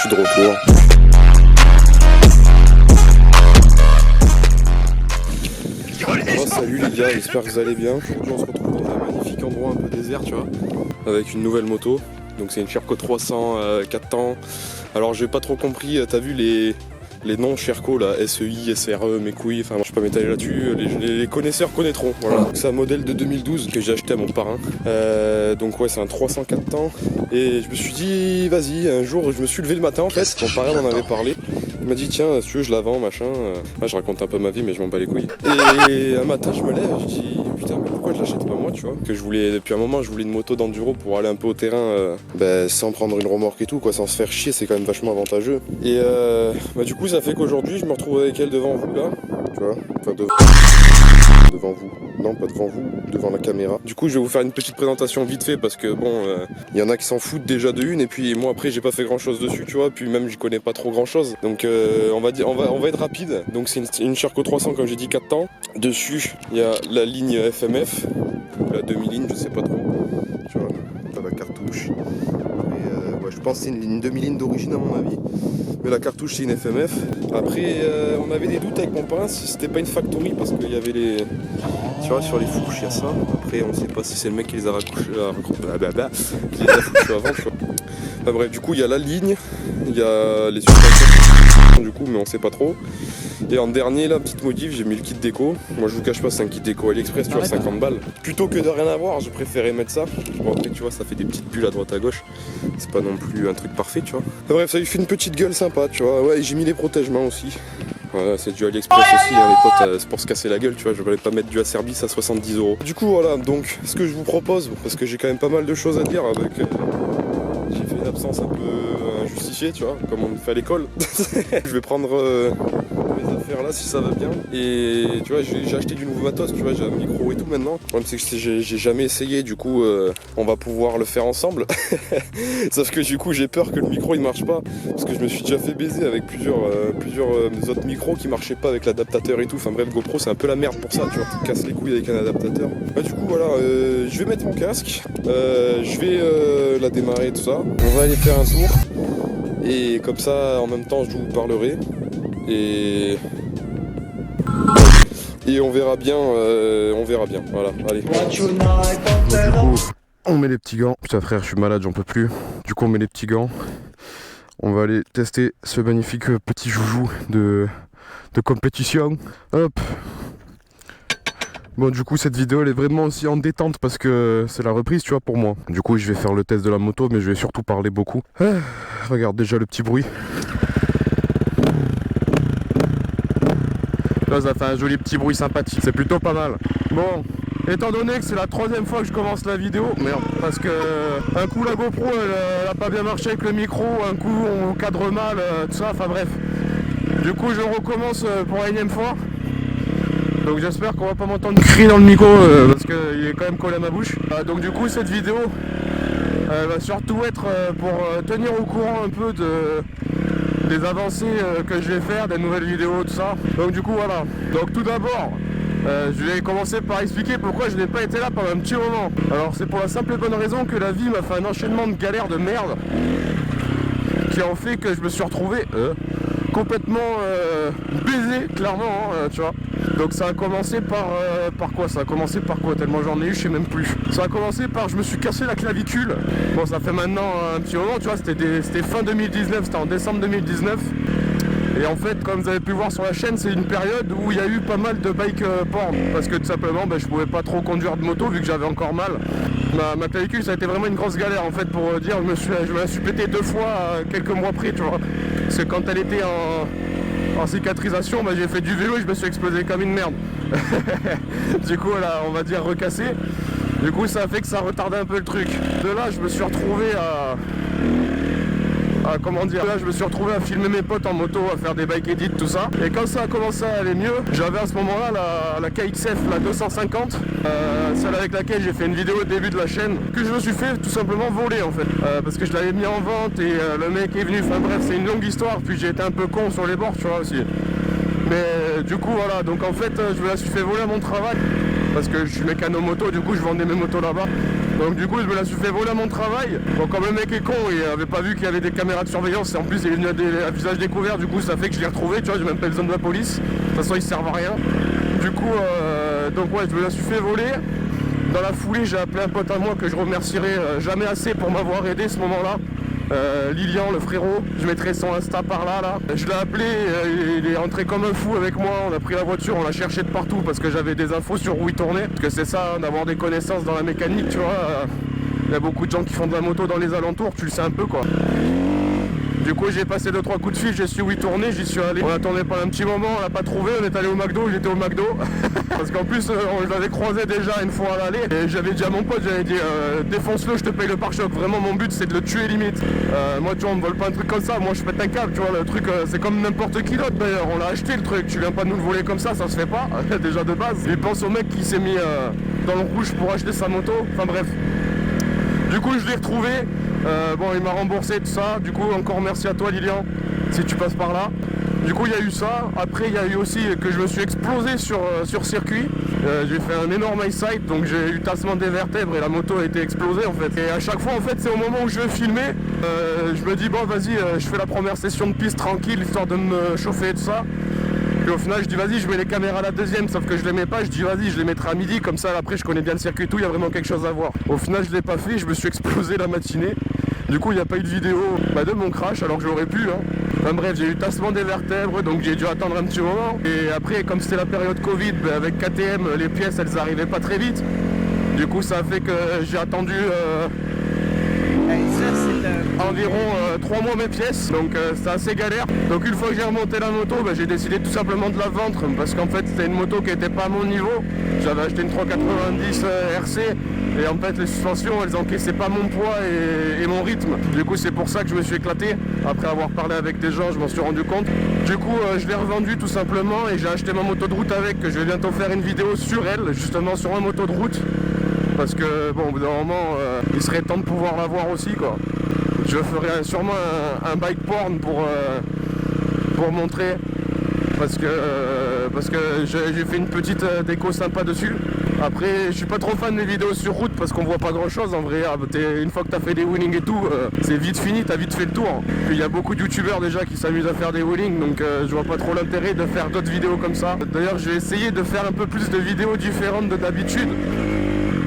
suis de retour. Oh, salut les gars, j'espère que vous allez bien. Aujourd'hui on se retrouve dans un magnifique endroit un peu désert, tu vois, avec une nouvelle moto. Donc c'est une Sherco 300 4 temps. Alors j'ai pas trop compris, t'as vu les noms Sherco là, SEI, SRE, mes couilles, enfin je vais pas m'étaler là-dessus, les connaisseurs connaîtront. Voilà. C'est un modèle de 2012 que j'ai acheté à mon parrain. Donc ouais, c'est un 304 temps. Et je me suis dit, vas-y, un jour je me suis levé le matin en fait, mon parrain m'en avait parlé. Il m'a dit tiens, si tu veux je la vends, machin. Moi je raconte un peu ma vie mais je m'en bats les couilles. Et un matin je me lève, je dis putain mais pourquoi je l'achète pas moi, tu vois. Que je voulais, depuis un moment je voulais une moto d'enduro pour aller un peu au terrain sans prendre une remorque et tout quoi, sans se faire chier, c'est quand même vachement avantageux. Et du coup ça fait qu'aujourd'hui je me retrouve avec elle devant vous là, tu vois, enfin devant vous, non pas devant vous, devant la caméra. Du coup je vais vous faire une petite présentation vite fait parce que bon, il y en a qui s'en foutent déjà de une et puis moi après j'ai pas fait grand chose dessus, tu vois, puis même j'y connais pas trop grand chose. Donc on va être rapide. Donc c'est une Sherco 300 comme j'ai dit 4 temps. Dessus il y a la ligne FMF, la demi-ligne, je sais pas trop, tu vois, t'as la cartouche. Et je pense que c'est une ligne demi-ligne d'origine à mon avis. Mais la cartouche c'est une FMF. Après on avait des doutes avec mon parrain si c'était pas une factory parce qu'il y avait les. Tu vois sur les fourches il y a ça. Après on sait pas si c'est le mec qui les a raccrochés. Qui les a foutus avant, tu vois. Enfin bref, du coup il y a la ligne, il y a les suspensions du coup mais on sait pas trop. Et en dernier la petite modif j'ai mis le kit déco. Moi je vous cache pas c'est un kit déco AliExpress, tu vois, 50 balles. Plutôt que de rien avoir, j'ai préféré mettre ça. Bon après tu vois ça fait des petites bulles à droite à gauche. C'est pas non plus un truc parfait, tu vois. Enfin, bref, ça lui fait une petite gueule sympa, tu vois. Ouais, j'ai mis les protège-mains aussi. Voilà, c'est du AliExpress aussi, hein, les potes, c'est pour se casser la gueule, tu vois. Je voulais pas mettre du Acerbis à 70 €. Du coup, voilà, donc ce que je vous propose, parce que j'ai quand même pas mal de choses à dire avec. J'ai fait une absence un peu injustifiée, tu vois, comme on fait à l'école. Je vais prendre mes affaires là si ça va bien. Et tu vois, j'ai acheté du nouveau matos, tu vois, j'ai un micro et tout maintenant. Le problème c'est que j'ai jamais essayé, du coup on va pouvoir le faire ensemble. Sauf que du coup j'ai peur que le micro il marche pas. Parce que je me suis déjà fait baiser avec plusieurs autres micros qui marchaient pas avec l'adaptateur et tout. Enfin bref, GoPro c'est un peu la merde pour ça, tu vois, tu te casses les couilles avec un adaptateur. Du coup voilà, je vais mettre mon casque, je vais la démarrer et tout ça. On va aller faire un tour. Et comme ça en même temps je vous parlerai. Et on verra bien, voilà, allez. Donc, du coup, on met les petits gants. Putain frère, je suis malade, j'en peux plus. Du coup on met les petits gants. On va aller tester ce magnifique petit joujou de compétition. Hop. Bon du coup cette vidéo elle est vraiment aussi en détente parce que c'est la reprise, tu vois, pour moi. Du coup je vais faire le test de la moto mais je vais surtout parler beaucoup. Regarde déjà le petit bruit. Là ça fait un joli petit bruit sympathique, c'est plutôt pas mal. Bon, étant donné que c'est la troisième fois que je commence la vidéo, merde, parce que un coup la GoPro elle a pas bien marché avec le micro, un coup on cadre mal, tout ça, enfin bref. Du coup je recommence pour la énième fois. Donc j'espère qu'on va pas m'entendre crier dans le micro parce qu'il est quand même collé à ma bouche. Donc du coup cette vidéo va surtout être pour tenir au courant un peu des avancées que je vais faire, des nouvelles vidéos, tout ça. Donc du coup voilà. Donc tout d'abord, je vais commencer par expliquer pourquoi je n'ai pas été là pendant un petit moment. Alors c'est pour la simple et bonne raison que la vie m'a fait un enchaînement de galères de merde qui ont fait que je me suis retrouvé complètement baisé, clairement, tu vois. Donc ça a commencé par quoi? Ça a commencé par quoi? Tellement j'en ai eu, je sais même plus. Ça a commencé par je me suis cassé la clavicule. Bon ça fait maintenant un petit moment, tu vois, c'était fin 2019, c'était en décembre 2019. Et en fait, comme vous avez pu voir sur la chaîne, c'est une période où il y a eu pas mal de bike porn. Parce que tout simplement, je pouvais pas trop conduire de moto vu que j'avais encore mal. Ma clavicule, ça a été vraiment une grosse galère en fait pour dire. Je me la suis pété 2 fois quelques mois près, tu vois. Parce que quand elle était en cicatrisation, j'ai fait du vélo et je me suis explosé comme une merde. Du coup, là, on va dire recassé. Du coup, ça a fait que ça retardait un peu le truc. De là, je me suis retrouvé Là je me suis retrouvé à filmer mes potes en moto, à faire des bike edits, tout ça. Et quand ça a commencé à aller mieux, j'avais à ce moment là la KXF, la 250, celle avec laquelle j'ai fait une vidéo au début de la chaîne, que je me suis fait tout simplement voler en fait, parce que je l'avais mis en vente et le mec est venu, enfin bref c'est une longue histoire, puis j'ai été un peu con sur les bords, tu vois aussi. Mais du coup voilà, donc en fait je me la suis fait voler à mon travail, parce que je suis mécano moto, du coup je vendais mes motos là-bas. Donc du coup je me la suis fait voler à mon travail. Bon, comme le mec est con, il avait pas vu qu'il y avait des caméras de surveillance et en plus il est venu à visage découvert, du coup ça fait que je l'ai retrouvé, tu vois, j'ai même pas besoin de la police. De toute façon ils servent à rien. Du coup donc ouais, je me la suis fait voler. Dans la foulée j'ai appelé un pote à moi que je remercierai jamais assez pour m'avoir aidé ce moment-là. Lilian, le frérot, je mettrai son Insta par là. Je l'ai appelé, il est rentré comme un fou avec moi, on a pris la voiture, on l'a cherché de partout parce que j'avais des infos sur où il tournait. Parce que c'est ça, d'avoir des connaissances dans la mécanique, tu vois. Il y a beaucoup de gens qui font de la moto dans les alentours, tu le sais un peu quoi. Du coup j'ai passé 2-3 coups de fil, j'ai su où il tournait, j'y suis allé. On a tourné pendant un petit moment, on l'a pas trouvé, on est allé au McDo, j'étais au McDo. Parce qu'en plus on l'avait croisé déjà une fois à l'aller. Et j'avais dit à mon pote, j'avais dit défonce-le, je te paye le pare-choc. Vraiment mon but c'est de le tuer limite. Moi tu vois on me vole pas un truc comme ça, moi je pète un câble, tu vois, le truc c'est comme n'importe qui d'autre d'ailleurs. On l'a acheté le truc, tu viens pas nous le voler comme ça se fait pas, déjà de base. Il pense au mec qui s'est mis dans le rouge pour acheter sa moto, enfin bref. Du coup je l'ai retrouvé, bon il m'a remboursé tout ça, du coup encore merci à toi Lilian, si tu passes par là. Du coup il y a eu ça, après il y a eu aussi que je me suis explosé sur circuit, j'ai fait un énorme eyesight, donc j'ai eu tassement des vertèbres et la moto a été explosée en fait. Et à chaque fois en fait c'est au moment où je vais filmer, je me dis bon vas-y je fais la première session de piste tranquille histoire de me chauffer et tout ça. Puis au final je dis vas-y je mets les caméras à la deuxième, sauf que je les mets pas, je dis vas-y je les mettrai à midi, comme ça après je connais bien le circuit et tout, il y a vraiment quelque chose à voir. Au final je l'ai pas fait, je me suis explosé la matinée. Du coup il n'y a pas eu de vidéo de mon crash alors que j'aurais pu hein. Enfin bref j'ai eu tassement des vertèbres donc j'ai dû attendre un petit moment. Et après comme c'était la période Covid, avec KTM les pièces elles arrivaient pas très vite. Du coup ça a fait que j'ai attendu environ 3 mois mes pièces, donc c'était assez galère. Donc une fois que j'ai remonté la moto, j'ai décidé tout simplement de la vendre parce qu'en fait c'était une moto qui était pas à mon niveau. J'avais acheté une 390 RC et en fait les suspensions elles encaissaient pas mon poids et mon rythme. Du coup c'est pour ça que je me suis éclaté. Après avoir parlé avec des gens je m'en suis rendu compte. Du coup je l'ai revendue tout simplement et j'ai acheté ma moto de route avec, que je vais bientôt faire une vidéo sur elle, justement sur ma moto de route. Parce que bon au bout d'un moment il serait temps de pouvoir la voir aussi quoi. Je ferai sûrement un bike porn pour montrer parce que j'ai fait une petite déco sympa dessus. Après je suis pas trop fan des vidéos sur route parce qu'on voit pas grand chose en vrai. Une fois que t'as fait des wheelings et tout c'est vite fini, t'as vite fait le tour. Puis il y a beaucoup de youtubeurs déjà qui s'amusent à faire des wheelings, donc je vois pas trop l'intérêt de faire d'autres vidéos comme ça. D'ailleurs je vais essayer de faire un peu plus de vidéos différentes de d'habitude.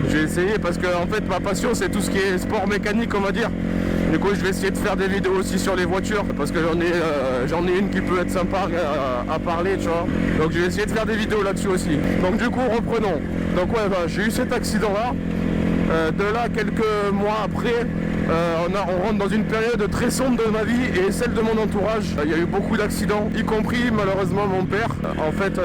J'ai essayé parce que en fait ma passion c'est tout ce qui est sport mécanique on va dire. Du coup je vais essayer de faire des vidéos aussi sur les voitures parce que j'en ai une qui peut être sympa à parler tu vois. Donc je vais essayer de faire des vidéos là-dessus aussi. Donc du coup reprenons. Donc ouais j'ai eu cet accident là. De là quelques mois après on rentre dans une période très sombre de ma vie et celle de mon entourage. Il y a eu beaucoup d'accidents, y compris malheureusement mon père. En fait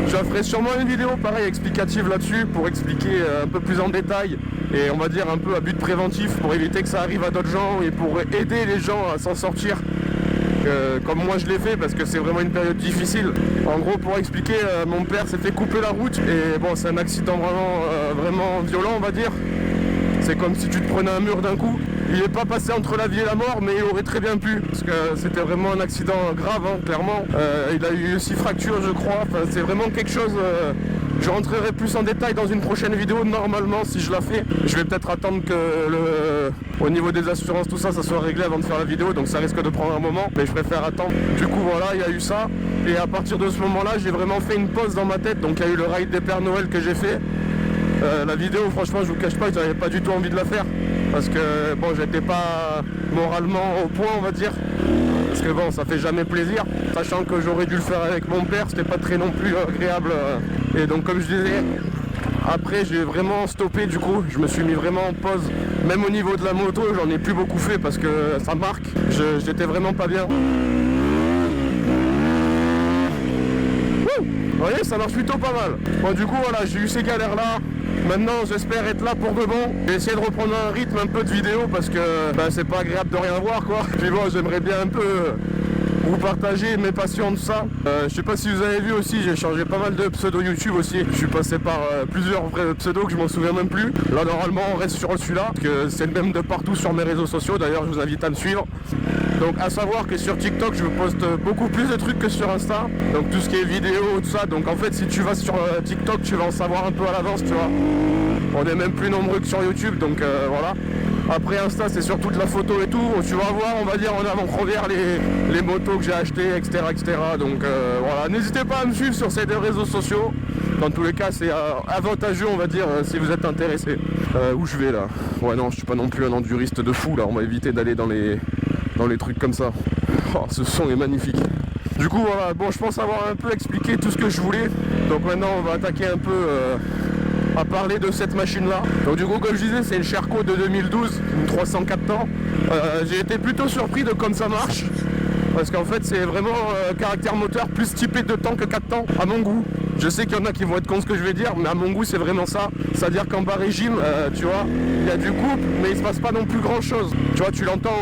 je ferai sûrement une vidéo pareil explicative là-dessus pour expliquer un peu plus en détail et on va dire un peu à but préventif pour éviter que ça arrive à d'autres gens et pour aider les gens à s'en sortir comme moi je l'ai fait parce que c'est vraiment une période difficile. En gros pour expliquer mon père s'est fait couper la route et bon c'est un accident vraiment violent on va dire. C'est comme si tu te prenais un mur d'un coup. Il n'est pas passé entre la vie et la mort, mais il aurait très bien pu. Parce que c'était vraiment un accident grave, hein, clairement. Il a eu 6 fractures, je crois. Enfin, c'est vraiment quelque chose... je rentrerai plus en détail dans une prochaine vidéo, normalement, si je la fais. Je vais peut-être attendre que au niveau des assurances, tout ça, ça soit réglé avant de faire la vidéo. Donc ça risque de prendre un moment, mais je préfère attendre. Du coup, voilà, il y a eu ça. Et à partir de ce moment-là, j'ai vraiment fait une pause dans ma tête. Donc il y a eu le ride des Pères Noël que j'ai fait. La vidéo franchement je vous cache pas, j'avais pas du tout envie de la faire parce que bon j'étais pas moralement au point on va dire, parce que bon ça fait jamais plaisir, sachant que j'aurais dû le faire avec mon père, c'était pas très non plus agréable et donc comme je disais après j'ai vraiment stoppé, du coup je me suis mis vraiment en pause, même au niveau de la moto j'en ai plus beaucoup fait parce que ça marque, j'étais vraiment pas bien. Vous voyez, ça marche plutôt pas mal. Bon du coup voilà, j'ai eu ces galères là. Maintenant j'espère être là pour de bon. J'ai essayé de reprendre un rythme un peu de vidéo parce que c'est pas agréable de rien voir quoi. Puis bon j'aimerais bien un peu vous partager mes passions de ça. Je sais pas si vous avez vu aussi, j'ai changé pas mal de pseudo YouTube aussi. Je suis passé par plusieurs vrais pseudos que je m'en souviens même plus. Là normalement on reste sur celui-là, parce que c'est le même de partout sur mes réseaux sociaux. D'ailleurs je vous invite à me suivre. Donc à savoir que sur TikTok je poste beaucoup plus de trucs que sur Insta. Donc tout ce qui est vidéo, tout ça. Donc en fait si tu vas sur TikTok tu vas en savoir un peu à l'avance, tu vois. On est même plus nombreux que sur YouTube, donc voilà. Après Insta c'est surtout de la photo et tout. Tu vas voir, on va dire en avant-première les motos que j'ai achetées, etc. Donc voilà, n'hésitez pas à me suivre sur ces deux réseaux sociaux. Dans tous les cas c'est avantageux on va dire si vous êtes intéressé. Où je vais là? Ouais non, je suis pas non plus un enduriste de fou là, on va éviter d'aller dans les trucs comme ça. Oh, ce son est magnifique. Du coup voilà, bon je pense avoir un peu expliqué tout ce que je voulais. Donc maintenant on va attaquer un peu à parler de cette machine là. Donc du coup comme je disais c'est une Sherco de 2012, une 304 temps. J'ai été plutôt surpris de comme ça marche. Parce qu'en fait c'est vraiment caractère moteur plus typé de temps que 4 temps à mon goût. Je sais qu'il y en a qui vont être contre ce que je vais dire, mais à mon goût c'est vraiment ça. C'est-à-dire qu'en bas régime, tu vois, il y a du couple, mais il se passe pas non plus grand chose. Tu vois, tu l'entends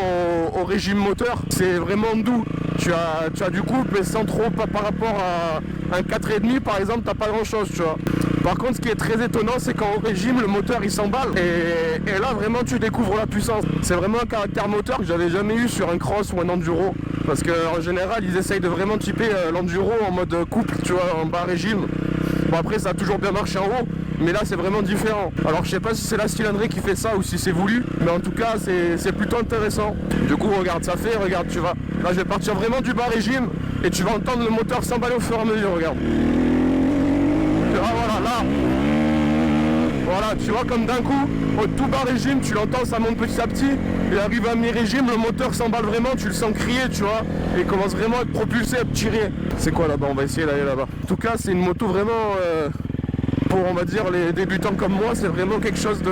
au régime moteur, c'est vraiment doux. Tu as du couple, mais sans trop, pas par rapport à un 4,5 par exemple, t'as pas grand chose, tu vois. Par contre, ce qui est très étonnant, c'est qu'en régime, le moteur il s'emballe et là vraiment tu découvres la puissance. C'est vraiment un caractère moteur que j'avais jamais eu sur un cross ou un enduro. Parce qu'en général, ils essayent de vraiment typer l'enduro en mode couple, tu vois, en bas régime. Bon après, ça a toujours bien marché en haut, mais là c'est vraiment différent. Alors je sais pas si c'est la cylindrée qui fait ça ou si c'est voulu, mais en tout cas c'est plutôt intéressant. Du coup, regarde, ça fait, regarde, tu vas. Là je vais partir vraiment du bas régime et tu vas entendre le moteur s'emballer au fur et à mesure, regarde. Ah voilà, là. Voilà, tu vois comme d'un coup, au tout bas régime, tu l'entends, ça monte petit à petit. Et arrive à mi-régime, le moteur s'emballe vraiment, tu le sens crier, tu vois. Et il commence vraiment à te propulser, à te tirer. C'est quoi là-bas? On va essayer d'aller là-bas. En tout cas, c'est une moto vraiment, pour on va dire les débutants comme moi, c'est vraiment quelque chose de...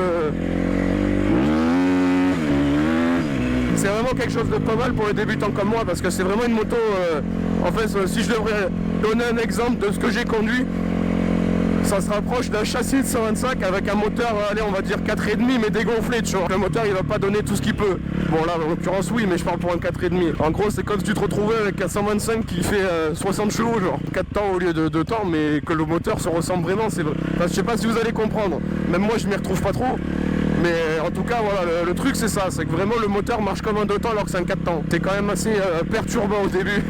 C'est vraiment quelque chose de pas mal pour les débutants comme moi, parce que c'est vraiment une moto... en fait, si je devrais donner un exemple de ce que j'ai conduit, ça se rapproche d'un châssis de 125 avec un moteur, allez on va dire 4,5 mais dégonflé, tu vois. Le moteur il va pas donner tout ce qu'il peut. Bon là en l'occurrence oui, mais je parle pour un 4,5. En gros c'est comme si tu te retrouvais avec un 125 qui fait 60 chevaux, genre 4 temps au lieu de 2 temps, mais que le moteur se ressemble vraiment. Enfin, je sais pas si vous allez comprendre, même moi je m'y retrouve pas trop. Mais en tout cas voilà, le truc c'est ça, c'est que vraiment le moteur marche comme un 2 temps alors que c'est un 4 temps. C'est quand même assez perturbant au début.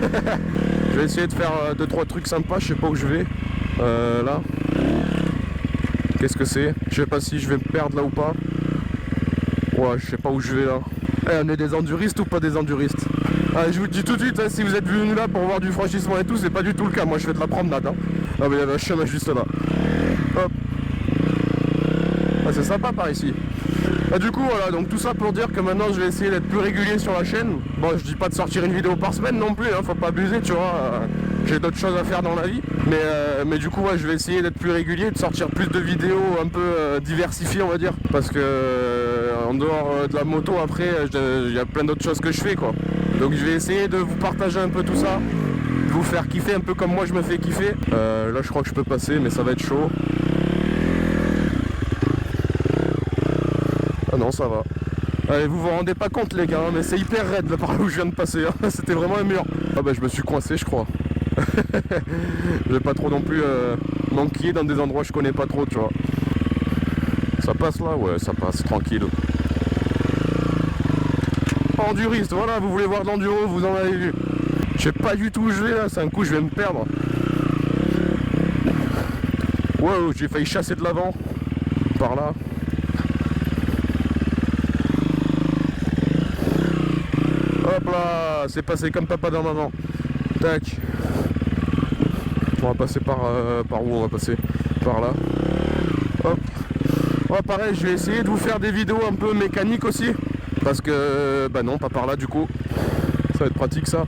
Je vais essayer de faire 2-3 trucs sympas, je sais pas où je vais. Là. Qu'est-ce que c'est? Je sais pas si je vais me perdre là ou pas. Ouais, je sais pas où je vais là. On est des enduristes ou pas des enduristes? Je vous le dis tout de suite, hein, si vous êtes venus là pour voir du franchissement et tout, c'est pas du tout le cas. Moi je fais de la promenade. Hein. Ah mais il y avait un chemin juste là. Hop. Ah, c'est sympa par ici. Du coup voilà, donc tout ça pour dire que maintenant je vais essayer d'être plus régulier sur la chaîne. Bon, je dis pas de sortir une vidéo par semaine non plus, hein, faut pas abuser, tu vois. J'ai d'autres choses à faire dans la vie. Mais du coup ouais, je vais essayer d'être plus régulier, de sortir plus de vidéos un peu diversifiées on va dire. Parce que en dehors de la moto après, il y a plein d'autres choses que je fais quoi. Donc je vais essayer de vous partager un peu tout ça, de vous faire kiffer un peu comme moi je me fais kiffer. Là je crois que je peux passer mais ça va être chaud. Ah non ça va. Allez, vous vous rendez pas compte les gars, hein, mais c'est hyper raide là par là où je viens de passer. Hein. C'était vraiment un mur. Ah bah je me suis coincé je crois. Je vais pas trop non plus manquer dans des endroits que je connais pas trop, tu vois. Ça passe là? Ouais, ça passe, tranquille. Enduriste, voilà, vous voulez voir de l'enduro, vous en avez vu. Je sais pas du tout où je vais là, c'est un coup je vais me perdre. Wow, j'ai failli chasser de l'avant. Par là. Hop là, c'est passé comme papa dans maman. Tac. On va passer par où on va passer? Par là. Hop. Ouais, pareil, je vais essayer de vous faire des vidéos un peu mécaniques aussi. Parce que, bah non, pas par là du coup. Ça va être pratique ça.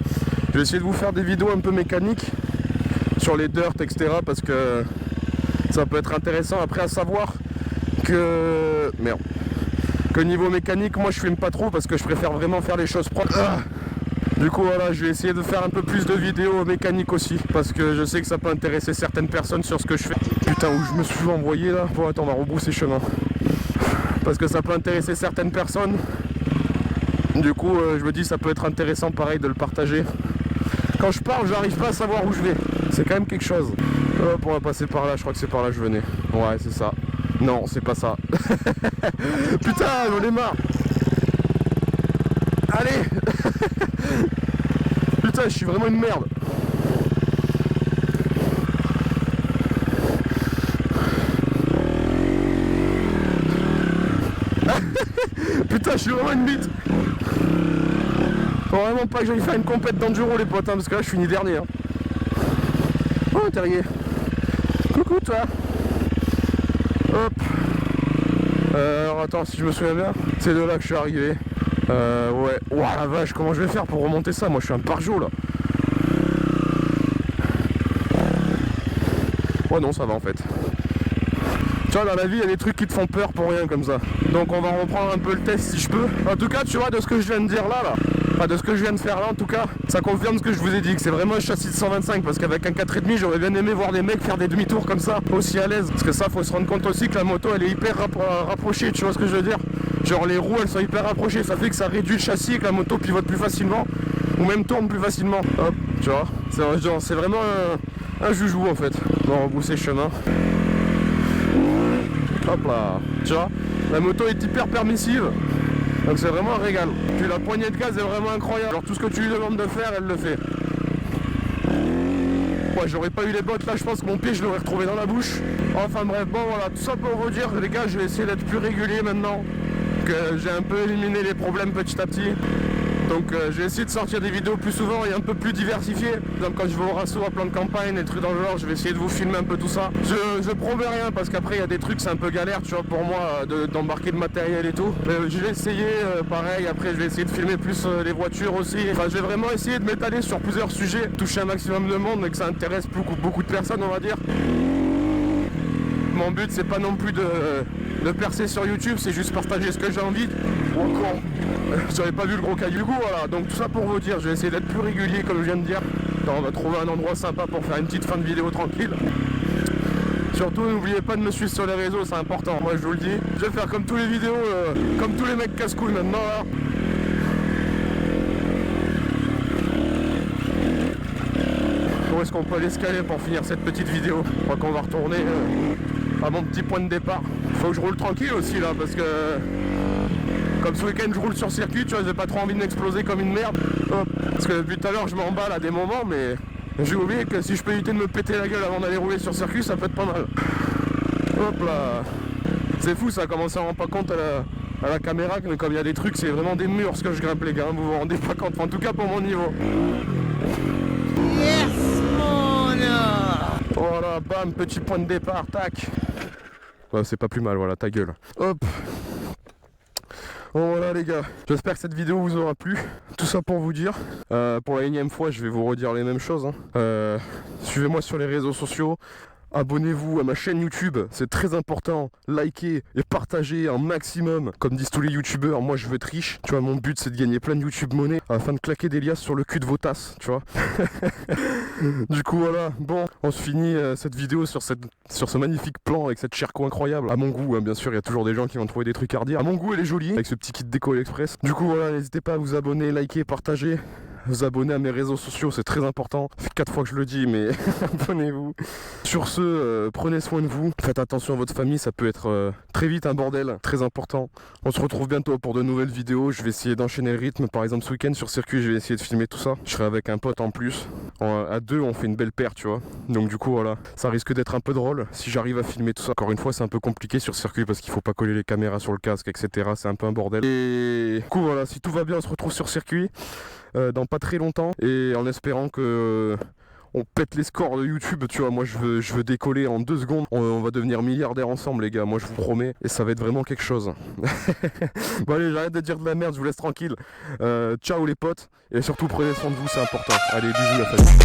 Je vais essayer de vous faire des vidéos un peu mécaniques sur les dirt, etc. Parce que ça peut être intéressant après à savoir que... Merde. Que niveau mécanique, moi je filme pas trop parce que je préfère vraiment faire les choses propres. Du coup voilà, je vais essayer de faire un peu plus de vidéos mécaniques aussi. Parce que je sais que ça peut intéresser certaines personnes sur ce que je fais. Putain, où je me suis envoyé là. Bon attends, on va rebrousser chemin. Parce que ça peut intéresser certaines personnes. Du coup je me dis ça peut être intéressant pareil de le partager. quand je parle, j'arrive pas à savoir où je vais. C'est quand même quelque chose. Hop, on va passer par là, je crois que c'est par là que je venais. Ouais, c'est ça. Non, c'est pas ça. Putain, j'en ai marre. Allez. Putain, je suis vraiment une merde. Putain, je suis vraiment une bite. Faut vraiment pas que j'aille faire une compète d'enduro les potes, hein, parce que là je finis dernier. Hein. Oh, Terrier. Coucou toi. Hop. Alors attends, si je me souviens bien, c'est de là que je suis arrivé. Ouais. Ouah la vache, comment je vais faire pour remonter ça? Moi je suis un parjo là. Ouais non, ça va en fait. Tu vois, dans la vie, il y a des trucs qui te font peur pour rien comme ça. Donc on va reprendre un peu le test si je peux. En tout cas, tu vois, de ce que je viens de dire là, enfin de ce que je viens de faire là en tout cas, ça confirme ce que je vous ai dit, que c'est vraiment un châssis de 125, parce qu'avec un 4,5 j'aurais bien aimé voir des mecs faire des demi-tours comme ça, aussi à l'aise. Parce que ça, faut se rendre compte aussi que la moto elle est hyper rapprochée, tu vois ce que je veux dire? Genre les roues elles sont hyper rapprochées, ça fait que ça réduit le châssis et que la moto pivote plus facilement, ou même tourne plus facilement. Hop, tu vois, c'est vraiment un joujou en fait. Bon, on va rebrousser chemin. Hop là, tu vois, la moto est hyper permissive, donc c'est vraiment un régal. Puis la poignée de gaz est vraiment incroyable, alors tout ce que tu lui demandes de faire, elle le fait. Ouais, j'aurais pas eu les bottes là, je pense que mon pied je l'aurais retrouvé dans la bouche. Enfin bref, bon voilà, tout ça pour vous dire, les gars, je vais essayer d'être plus régulier maintenant, que j'ai un peu éliminé les problèmes petit à petit. Donc je vais essayer de sortir des vidéos plus souvent et un peu plus diversifiées. Donc quand je vais au rasso à plan de campagne, des trucs dans le genre, je vais essayer de vous filmer un peu tout ça. Je promets rien parce qu'après il y a des trucs c'est un peu galère, tu vois, pour moi d'embarquer le matériel et tout. Je vais essayer pareil, après je vais essayer de filmer plus les voitures aussi. Enfin je vais vraiment essayer de m'étaler sur plusieurs sujets, toucher un maximum de monde et que ça intéresse beaucoup de personnes on va dire. Mon but c'est pas non plus de percer sur YouTube, c'est juste partager ce que j'ai envie. Ou encore, j'avais pas vu le gros caillou, voilà. Donc tout ça pour vous dire, je vais essayer d'être plus régulier comme je viens de dire. Alors, on va trouver un endroit sympa pour faire une petite fin de vidéo tranquille. Surtout n'oubliez pas de me suivre sur les réseaux, c'est important, moi je vous le dis. Je vais faire comme tous les vidéos, comme tous les mecs casse-couilles maintenant là. Où est-ce qu'on peut l'escalader pour finir cette petite vidéo? Je crois qu'on va retourner à mon petit point de départ. Faut que je roule tranquille aussi là parce que comme ce week-end je roule sur circuit, tu vois, j'ai pas trop envie de m'exploser comme une merde. Hop. Parce que depuis tout à l'heure je m'emballe à des moments, mais j'ai oublié que si je peux éviter de me péter la gueule avant d'aller rouler sur circuit, ça peut être pas mal. Hop là. C'est fou ça, comment ça rend pas compte à la caméra, mais comme il y a des trucs, c'est vraiment des murs ce que je grimpe les gars, vous vous rendez pas compte, en tout cas pour mon niveau. Yes, voilà, bam, petit point de départ, tac. Ouais, c'est pas plus mal, voilà, ta gueule. Hop. Bon voilà les gars, j'espère que cette vidéo vous aura plu. Tout ça pour vous dire, pour la énième fois je vais vous redire les mêmes choses. Hein. Suivez-moi sur les réseaux sociaux. Abonnez-vous à ma chaîne YouTube, c'est très important. Likez et partagez un maximum. Comme disent tous les youtubeurs, moi je veux être riche. Tu vois, mon but c'est de gagner plein de YouTube monnaie afin de claquer des liasses sur le cul de vos tasses, tu vois. Du coup voilà, bon, on se finit cette vidéo sur ce magnifique plan avec cette Sherco incroyable. À mon goût, hein, bien sûr, il y a toujours des gens qui vont trouver des trucs à redire. À mon goût, elle est jolie, avec ce petit kit déco express. Du coup voilà, n'hésitez pas à vous abonner, liker, partager. Vous abonner à mes réseaux sociaux, c'est très important. Ça fait 4 fois que je le dis, mais abonnez-vous. Sur ce, prenez soin de vous. Faites attention à votre famille, ça peut être très vite un bordel, très important. On se retrouve bientôt pour de nouvelles vidéos. Je vais essayer d'enchaîner le rythme. Par exemple, ce week-end sur circuit, je vais essayer de filmer tout ça. Je serai avec un pote en plus. À deux, on fait une belle paire, tu vois. Donc du coup, voilà, ça risque d'être un peu drôle si j'arrive à filmer tout ça. Encore une fois, c'est un peu compliqué sur circuit parce qu'il faut pas coller les caméras sur le casque, etc. C'est un peu un bordel. Et du coup, voilà, si tout va bien, on se retrouve sur circuit. Dans pas très longtemps et en espérant que on pète les scores de YouTube, tu vois. Moi je veux décoller en 2 secondes, on va devenir milliardaires ensemble les gars, moi je vous promets, et ça va être vraiment quelque chose. Bon allez, j'arrête de dire de la merde, je vous laisse tranquille. Ciao les potes, et surtout prenez soin de vous, c'est important. Allez, bisous la famille.